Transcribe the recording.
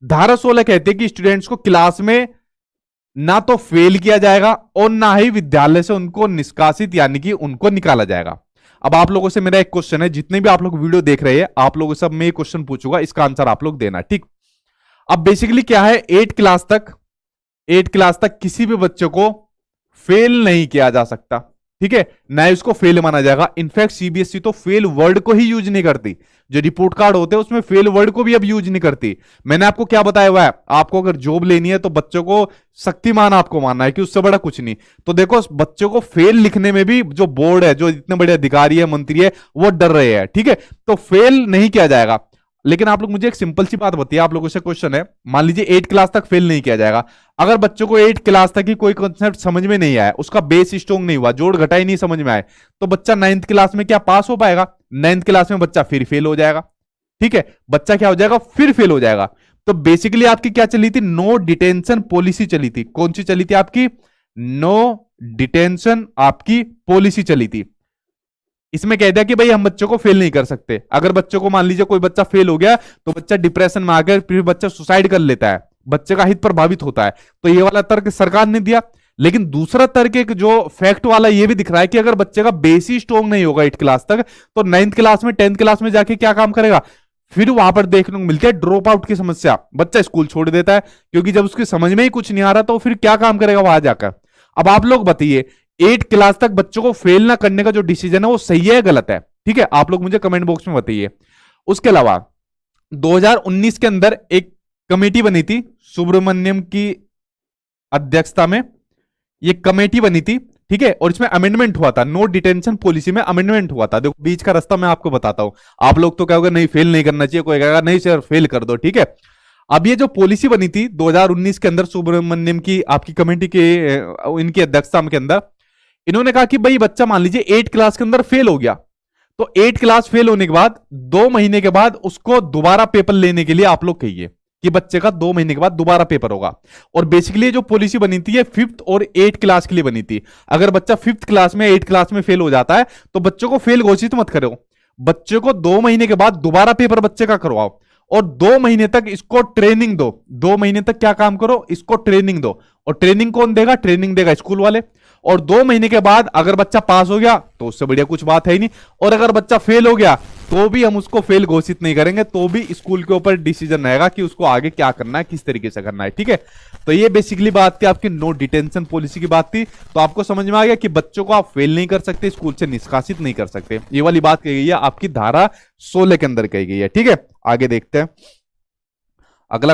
धारा 16 कहते हैं कि स्टूडेंट्स को क्लास में ना तो फेल किया जाएगा और ना ही विद्यालय से उनको निष्कासित यानी कि उनको निकाला जाएगा। अब आप लोगों से मेरा एक क्वेश्चन है, जितने भी आप लोग वीडियो देख रहे हैं आप लोगों से मैं एक क्वेश्चन पूछूंगा, इसका आंसर आप लोग देना, ठीक। अब बेसिकली क्या है, 8 क्लास तक किसी भी बच्चे को फेल नहीं किया जा सकता, ठीक है, ना ही उसको फेल माना जाएगा। इनफैक्ट सीबीएसई तो फेल वर्ड को ही यूज नहीं करती, जो रिपोर्ट कार्ड होते हैं उसमें फेल वर्ड को भी अब यूज नहीं करती। मैंने आपको क्या बताया हुआ है, आपको अगर जॉब लेनी है तो बच्चों को शक्तिमान आपको मानना है कि उससे बड़ा कुछ नहीं। तो देखो बच्चों को फेल लिखने में भी जो बोर्ड है, जो इतने बड़े अधिकारी है, मंत्री है, वो डर रहे हैं, ठीक है। तो फेल नहीं किया जाएगा। लेकिन आप लोग मुझे एक सिंपल सी बात बताइए, आप लोगों से क्वेश्चन है, मान लीजिए 8 क्लास तक फेल नहीं किया जाएगा। अगर बच्चों को 8 क्लास तक ही कोई कॉन्सेप्ट समझ में नहीं आया, उसका बेस स्ट्रॉन्ग नहीं हुआ, जोड़ घटाई नहीं समझ में आए, तो बच्चा 9th क्लास में क्या पास हो पाएगा? 9th क्लास में बच्चा फिर फेल हो जाएगा, ठीक है, बच्चा क्या हो जाएगा? फिर फेल हो जाएगा। तो बेसिकली आपकी क्या चली थी? नो डिटेंशन पॉलिसी चली थी। कौन सी चली थी आपकी? नो डिटेंशन आपकी पॉलिसी चली थी। इसमें कह दिया कि भाई हम बच्चों को फेल नहीं कर सकते। अगर बच्चों को मान लीजिए कोई बच्चा फेल हो गया तो बच्चा डिप्रेशन में आकर फिर बच्चा सुसाइड कर लेता है, बच्चे का हित प्रभावित होता है। तो ये वाला तर्क सरकार ने दिया। लेकिन दूसरा तर्क एक जो फैक्ट वाला ये भी दिख रहा है कि अगर बच्चे का बेस ही स्ट्रॉन्ग नहीं होगा 8 क्लास तक, तो 9th क्लास में 10th क्लास में जाके क्या काम करेगा? फिर वहां पर देखने को मिलती है ड्रॉप आउट की समस्या। बच्चा स्कूल छोड़ देता है क्योंकि जब उसकी समझ में ही कुछ नहीं आ रहा तो फिर क्या काम करेगा वहां जाकर। अब आप लोग बताइए 8 क्लास तक बच्चों को फेल ना करने का जो डिसीजन है वो सही है या गलत है? ठीक है, आप लोग मुझे कमेंट बॉक्स में बताइए। उसके अलावा 2019 के अंदर एक कमेटी बनी थी सुब्रमण्यम की अध्यक्षता में, ये कमेटी बनी थी, ठीक है, और इसमें अमेंडमेंट हुआ था, नो डिटेंशन पॉलिसी में अमेंडमेंट हुआ था। देखो बीच का रास्ता मैं आपको बताता हूं। आप लोग तो कहोगे नहीं फेल नहीं करना चाहिए, कोई कहेगा नहीं सर फेल कर दो, ठीक है। अब ये जो पॉलिसी बनी थी 2019 के अंदर सुब्रमण्यम की आपकी कमेटी के इनकी अध्यक्षता के अंदर, इन्होंने कहा कि भाई बच्चा मान लीजिए 8 क्लास के अंदर फेल हो गया, तो 8 क्लास फेल होने के बाद 2 महीने के बाद उसको दोबारा पेपर लेने के लिए आप लोग कहिए कि बच्चे का 2 महीने के बाद दोबारा पेपर होगा। और बेसिकली जो पॉलिसी बनी थी ये 5th और 8 क्लास के लिए बनी थी। अगर बच्चा 5th क्लास में 8 क्लास में फेल हो जाता है तो बच्चों को फेल घोषित मत करो, बच्चे को 2 महीने के बाद दोबारा पेपर बच्चे का करवाओ और 2 महीने तक इसको ट्रेनिंग दो। 2 महीने तक क्या काम करो? इसको ट्रेनिंग दो। और ट्रेनिंग कौन देगा? ट्रेनिंग देगा स्कूल वाले। और 2 महीने के बाद अगर बच्चा पास हो गया तो उससे बढ़िया कुछ बात है ही नहीं, और अगर बच्चा फेल हो गया तो भी हम उसको फेल घोषित नहीं करेंगे, तो भी स्कूल के ऊपर डिसीजन रहेगा कि उसको आगे क्या करना है, किस तरीके से करना है, ठीक है। तो ये बेसिकली बात थी आपकी नो डिटेंशन पॉलिसी की बात थी। तो आपको समझ में आ गया कि बच्चों को आप फेल नहीं कर सकते, स्कूल से निष्कासित नहीं कर सकते। ये वाली बात कही गई है आपकी धारा 16 के अंदर कही गई है, ठीक है। आगे देखते हैं।